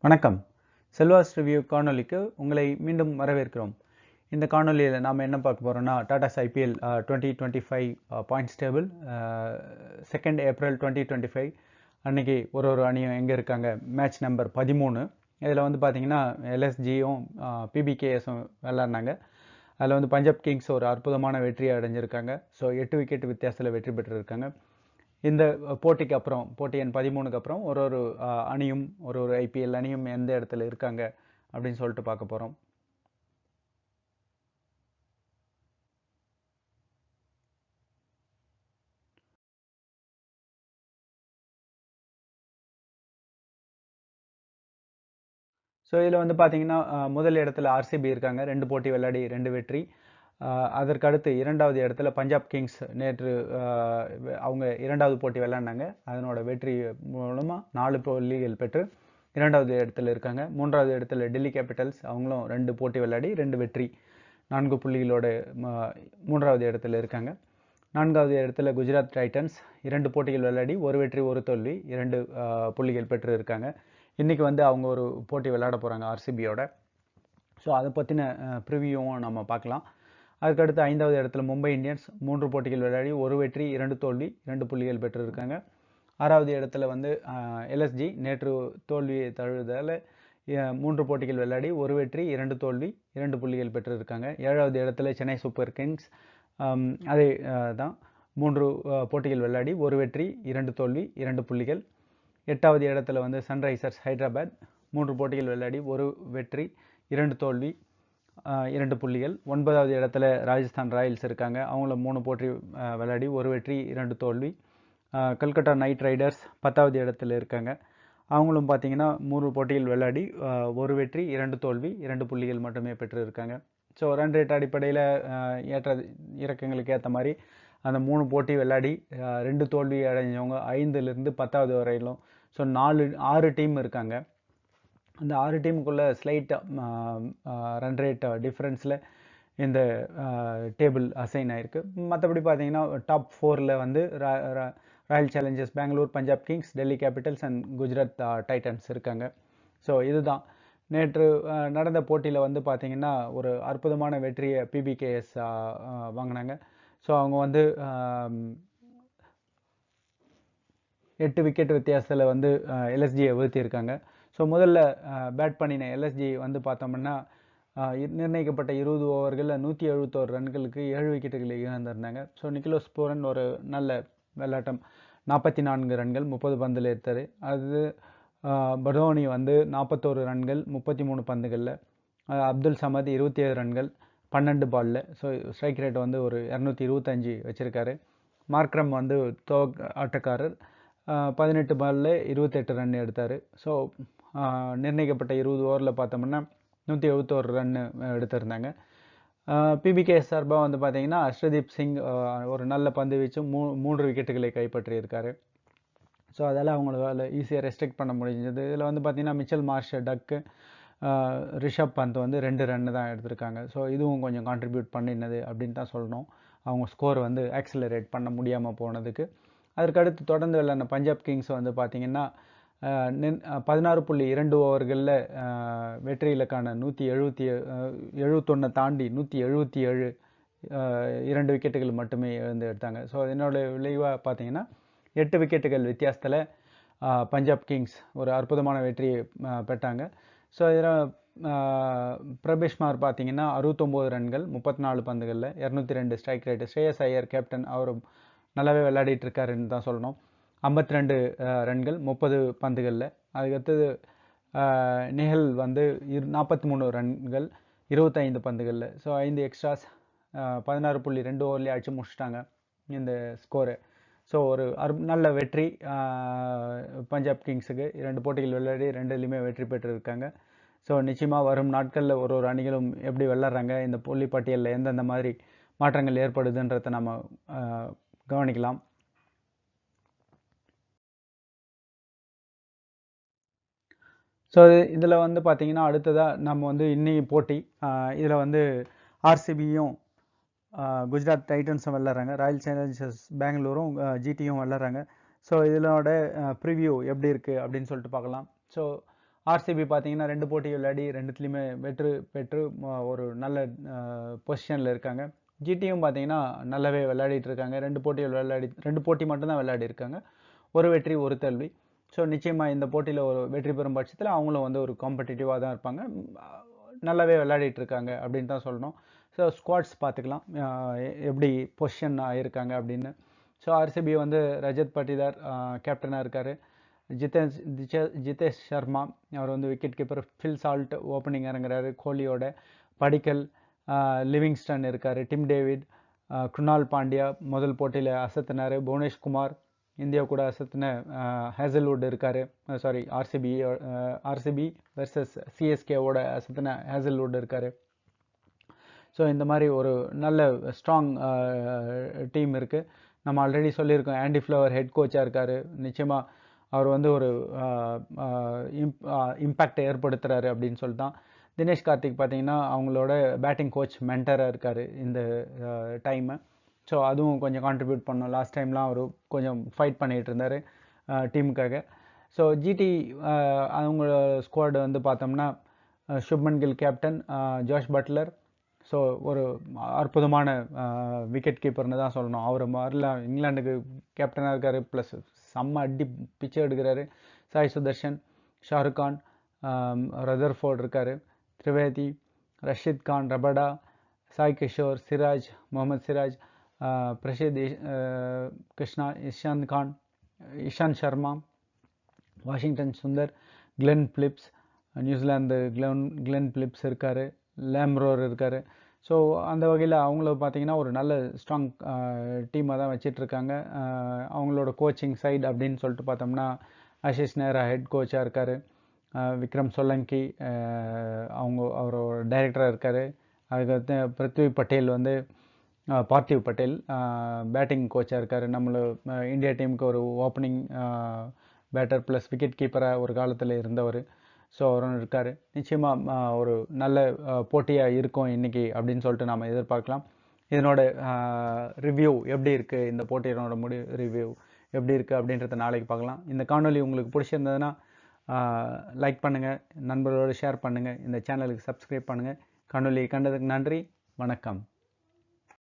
வணக்கம். செல்வாஸ் ரிவ்யூ காணொளிக்கு உங்களை மீண்டும் வரவேற்கிறோம். இந்த காணொளியில் நாம் என்ன பார்க்க போகிறோம்னா Tatas IPL 2025 points table 2nd April 2025 அன்னைக்கு ஒரு அணியும் எங்கே இருக்காங்க, மேட்ச் நம்பர் 13. இதில் வந்து பார்த்தீங்கன்னா எல்எஸ்ஜியும் பிபிகேஎஸும் விளாட்னாங்க. அதில் வந்து பஞ்சாப் கிங்ஸ் ஒரு அற்புதமான வெற்றியை அடைஞ்சிருக்காங்க. ஸோ 8 விக்கெட் வித்தியாசத்தில் வெற்றி பெற்றிருக்காங்க. இந்த போட்டிக்கு அப்புறம், போட்டி எண் 13க்கு அப்புறம் ஒரு அணியும் ஒரு ஐபிஎல் அணியும் எந்த இடத்துல இருக்காங்க அப்படின்னு சொல்லிட்டு பார்க்க போகிறோம். ஸோ இதில் வந்து பார்த்தீங்கன்னா முதல் இடத்துல ஆர்சிபி இருக்காங்க, 2 போட்டி விளையாடி 2 வெற்றி. அதற்கு அடுத்து இரண்டாவது இடத்துல பஞ்சாப் கிங்ஸ் நேற்று அவங்க இரண்டாவது போட்டி விளையாடினாங்க. அதனோட வெற்றி மூலமாக 4 புள்ளிகள் பெற்று இரண்டாவது இடத்துல இருக்காங்க. மூன்றாவது இடத்துல டெல்லி கேபிட்டல்ஸ், அவங்களும் 2 போட்டி விளையாடி 2 வெற்றி 4 புள்ளிகளோட மூன்றாவது இடத்துல இருக்காங்க. நான்காவது இடத்துல குஜராத் டைட்டன்ஸ் 2 போட்டிகள் விளையாடி 1 வெற்றி 1 தோல்வி 2 புள்ளிகள் பெற்று இருக்காங்க. இன்றைக்கி வந்து அவங்க ஒரு போட்டி விளையாட போகிறாங்க ஆர்சிபியோட. ஸோ அதை பற்றின ப்ரிவியூவும் நம்ம பார்க்கலாம். அதுக்கடுத்து 5வது இடத்துல மும்பை இந்தியன்ஸ் 3 போட்டிகள் விளையாடி 1 வெற்றி 2 தோல்வி 2 புள்ளிகள் பெற்றிருக்காங்க. 6வது இடத்துல வந்து எல்எஸ்ஜி நேற்று தோல்வியை தழுவதால் 3 போட்டிகள் விளையாடி 1 வெற்றி 2 தோல்வி 2 புள்ளிகள் பெற்றிருக்காங்க. 7வது இடத்துல சென்னை சூப்பர் கிங்ஸ், அதே தான் 3 போட்டிகள் விளையாடி 1 வெற்றி 2 தோல்வி 2 புள்ளிகள். 8வது இடத்துல வந்து சன்ரைசர்ஸ் ஹைதராபாத் 3 போட்டிகள் விளையாடி 1 வெற்றி 2 தோல்வி 2 புள்ளிகள். 9வது இடத்துல ராஜஸ்தான் ராயல்ஸ் இருக்காங்க, அவங்கள 3 போட்டி விளையாடி 1 வெற்றி 2 தோல்வி. கல்கட்டா நைட் ரைடர்ஸ் 10வது இடத்துல இருக்காங்க, அவங்களும் பார்த்தீங்கன்னா 3 போட்டிகள் விளையாடி 1 வெற்றி 2 தோல்வி 2 புள்ளிகள் மட்டுமே பெற்று இருக்காங்க. ஸோ ரன் ரேட் அடிப்படையில் ஏற்ற இறக்கங்களுக்கு ஏற்ற மாதிரி அந்த 3 போட்டி விளையாடி 2 தோல்வி அடைஞ்சவங்க 5லிருந்து 10வது வரையிலும், ஸோ 6 டீம் இருக்காங்க. அந்த 6 டீமுக்குள்ளே ஸ்லைட்டாக ரன் ரேட் டிஃப்ரென்ஸில் இந்த டேபிள் அசைன் ஆகிருக்கு. மற்றபடி பார்த்தீங்கன்னா டாப் 4ல் வந்து Royal Challengers Bengaluru, Punjab Kings, Delhi Capitals and Gujarat Titans இருக்காங்க. ஸோ இதுதான் நேற்று நடந்த போட்டியில் வந்து பார்த்திங்கன்னா ஒரு அற்புதமான வெற்றியை பிபிகேஎஸ் வாங்கினாங்க. ஸோ அவங்க வந்து 8 விக்கெட் வித்தியாசத்தில் வந்து எல்எஸ்ஜியை வீழ்த்தியிருக்காங்க. ஸோ முதல்ல பேட் பண்ணின எல்எஸ்ஜி வந்து பார்த்தோம்னா நிர்ணயிக்கப்பட்ட 20 ஓவர்களில் 171 ரன்களுக்கு 7 விக்கெட்டுகளை இழந்திருந்தாங்க. ஸோ நிக்கோலஸ் பூரன் ஒரு நல்ல விளையாட்டம், 44 ரன்கள் 30 பந்தில் எடுத்தார். அது படோனி வந்து 41 ரன்கள் 33 பந்துகளில், அப்துல் சமத் 27 ரன்கள் 12 பாலில். ஸோ ஸ்ட்ரைக் ரேட் வந்து ஒரு 225 வச்சுருக்காரு. மார்க்ரம் வந்து ஆட்டக்காரர் 18 பாலில் 28 ரன் எடுத்தார். ஸோ நிர்ணயிக்கப்பட்ட 20 ஓவரில் பார்த்தோம்னா 171 ரன் எடுத்திருந்தாங்க. பிபிகே சார்பாக வந்து பார்த்தீங்கன்னா அர்ஷதீப் சிங் ஒரு நல்ல பந்து வீச்சு 3 விக்கெட்டுகளை கைப்பற்றியிருக்காரு. ஸோ அதால் அவங்களால ஈஸியாக ரெஸ்ட்ரிக்ட் பண்ண முடிஞ்சது. இதில் வந்து பார்த்திங்கன்னா மிச்சல் மார்ஷ், டக்கு, ரிஷப் பந்த் வந்து 2 ரன்னு தான் எடுத்திருக்காங்க. ஸோ இதுவும் கொஞ்சம் கான்ட்ரிபியூட் பண்ணினது அப்படின்னு தான் சொல்லணும், அவங்க ஸ்கோர் வந்து ஆக்சிலரேட் பண்ண முடியாமல் போனதுக்கு. அதற்கடுத்து தொடர்ந்து விளையாடின பஞ்சாப் கிங்ஸ் வந்து பார்த்திங்கன்னா 16.2 ஓவர்களில் வெற்றி இலக்கான 171 தாண்டி 177 2 விக்கெட்டுகள் மட்டுமே இழந்து எடுத்தாங்க. ஸோ இதனோட விளைவாக பார்த்தீங்கன்னா 8 விக்கெட்டுகள் வித்தியாசத்தில் பஞ்சாப் கிங்ஸ் ஒரு அற்புதமான வெற்றியை பெற்றாங்க. ஸோ இதில் பிரபேஷ்மார் பார்த்தீங்கன்னா 69 ரன்கள் 34 பந்துகளில் 202 ஸ்ட்ரைக் ரேட்டு. ஸ்ரேயஸ் ஐயர் கேப்டன், அவர் நல்லாவே விளையாடிட்டு இருக்காருன்னு தான் சொல்லணும். 52 ரன்கள் 30 பந்துகளில். அதுக்கடுத்தது நிஹல் வந்து 43 ரன்கள் 25 பந்துகளில். ஸோ 5 எக்ஸ்ட்ராஸ் 16.2 ஓவர்லேயே அடிச்சு முடிச்சிட்டாங்க இந்த ஸ்கோரு. ஸோ ஒரு நல்ல வெற்றி பஞ்சாப் கிங்ஸுக்கு. 2 போட்டிகள் விளையாடி 2லையுமே வெற்றி பெற்றிருக்காங்க. ஸோ நிச்சயமாக வரும் நாட்களில் ஒரு அணிகளும் எப்படி விளையாடுறாங்க, இந்த புள்ளி பட்டியலில் எந்தெந்த மாதிரி மாற்றங்கள் ஏற்படுதுன்றதை நம்ம கவனிக்கலாம். ஸோ இதில் வந்து பார்த்திங்கன்னா அடுத்ததாக நம்ம வந்து இன்னைக்கு போட்டி, இதில் வந்து ஆர்சிபியும் குஜராத் டைட்டன்ஸும் விளையாடுறாங்க, ராயல் சேலஞ்சர்ஸ் பெங்களூரும் ஜிடியும் விளையாடுறாங்க. ஸோ இதனோட ப்ரிவ்யூ எப்படி இருக்குது அப்படின்னு சொல்லிட்டு பார்க்கலாம். ஸோ ஆர்சிபி பார்த்தீங்கன்னா 2 போட்டி விளையாடி 2த்துலையுமே வெற்றி பெற்று ஒரு நல்ல பொசிஷனில் இருக்காங்க. ஜிடியும் பார்த்தீங்கன்னா நல்லாவே விளையாடிட்டு இருக்காங்க. 2 போட்டி மட்டும்தான் விளையாடி இருக்காங்க. ஒரு வெற்றி ஒரு தோல்வி. ஸோ நிச்சயமாக இந்த போட்டியில் ஒரு வெற்றி பெறும் பட்சத்தில் அவங்களும் வந்து ஒரு காம்படிட்டிவாக தான் இருப்பாங்க. நல்லாவே விளையாடிட்டு இருக்காங்க அப்படின்னு தான் சொல்லணும். ஸோ ஸ்குவாட்ஸ் பார்த்துக்கலாம் எப்படி பொசிஷன் ஆகியிருக்காங்க அப்படின்னு. ஸோ ஆர்சிபி வந்து ரஜத் பட்டிதார் கேப்டனாக இருக்கார். ஜிதேஷ் சர்மா அவர் வந்து wicketkeeper. Phil Salt opening இறங்குறாரு கோலியோட. படிக்கல், லிவிங்ஸ்டன் இருக்கார். டிம் டேவிட், குருணால் பாண்டியா முதல் போட்டியில் அசத்தினார். புவனேஷ்குமார் இந்தியா கூட அசத்தின ஹேசல்வுட் இருக்கார். சாரி ஆர்சிபி வெர்சஸ் சிஎஸ்கேவோட அசத்தின ஹேசல்வுட் இருக்கார். ஸோ இந்த மாதிரி ஒரு நல்ல ஸ்ட்ராங் டீம் இருக்குது. நம்ம ஆல்ரெடி சொல்லியிருக்கோம் ஆண்டி ஃப்ளவர் ஹெட் கோச்சாக இருக்கார். நிச்சயமாக அவர் வந்து ஒரு இம்பேக்டை ஏற்படுத்துகிறாரு அப்படின்னு சொல்லிட்டு தான். தினேஷ் கார்த்திக் பார்த்தீங்கன்னா அவங்களோட பேட்டிங் கோச் மென்டராக இருக்கார் இந்த டைமை. ஸோ அதுவும் கொஞ்சம் கான்ட்ரிபியூட் பண்ணோம். லாஸ்ட் டைம்லாம் அவர் கொஞ்சம் ஃபைட் பண்ணிகிட்டு இருந்தார் டீமுக்காக. ஸோ ஜிடி அவங்க ஸ்குவாடு வந்து பார்த்தோம்னா Shubman Gill captain, Jos Buttler. So ஒரு அற்புதமான விக்கெட் கீப்பர்னு தான் சொல்லணும். அவர் மாதிரிலாம் இங்கிலாந்துக்கு கேப்டனாக இருக்கார். ப்ளஸ் செம்ம அடி பிச்சை எடுக்கிறாரு. சாய் சுதர்ஷன், ஷாருக் கான், ரதர்ஃபோர்ட் இருக்கார். Trivedi, Rashid Khan, Rabada, Sai Kishore, Siraj, Mohammed Siraj, Prasidh Krishna, Ishant Sharma, Washington Sundar, Glenn Phillips, New Zealand Glenn Phillips இருக்கார். லேம்ரோர் இருக்கார். ஸோ அந்த வகையில் அவங்கள பார்த்தீங்கன்னா ஒரு நல்ல ஸ்ட்ராங் டீமாக தான் வச்சிட்ருக்காங்க. அவங்களோட கோச்சிங் சைடு அப்படின்னு சொல்லிட்டு பார்த்தோம்னா ஆஷிஷ் நேரா ஹெட் கோச்சாக இருக்கார். விக்ரம் சோலங்கி அவரோட டைரக்டராக இருக்கார். அதுக்கடுத்து பிருத்வி பட்டேல் வந்து பார்த்திவ் பட்டேல் பேட்டிங் கோச்சாக இருக்கார். இந்தியா டீமுக்கு ஒரு ஓப்பனிங் பேட்டர் ப்ளஸ் விக்கெட் கீப்பராக ஒரு காலத்தில் இருந்தவர். ஸோ அவரும் இருக்கார். நிச்சயமாக ஒரு நல்ல போட்டியாக இருக்கும் இன்றைக்கி அப்படின்னு சொல்லிட்டு நாம் எதிர்பார்க்கலாம். இதனோட ரிவ்யூ எப்படி இருக்குது, இந்த போட்டியினோட ரிவ்யூ எப்படி இருக்குது அப்படின்றத நாளைக்கு பார்க்கலாம். இந்த காணொலி உங்களுக்கு பிடிச்சிருந்ததுன்னா லைக் பண்ணுங்கள், நண்பர்களோடு ஷேர் பண்ணுங்கள், இந்த சேனலுக்கு சப்ஸ்கிரைப் பண்ணுங்கள். காணொலி கண்டதுக்கு நன்றி. வணக்கம்.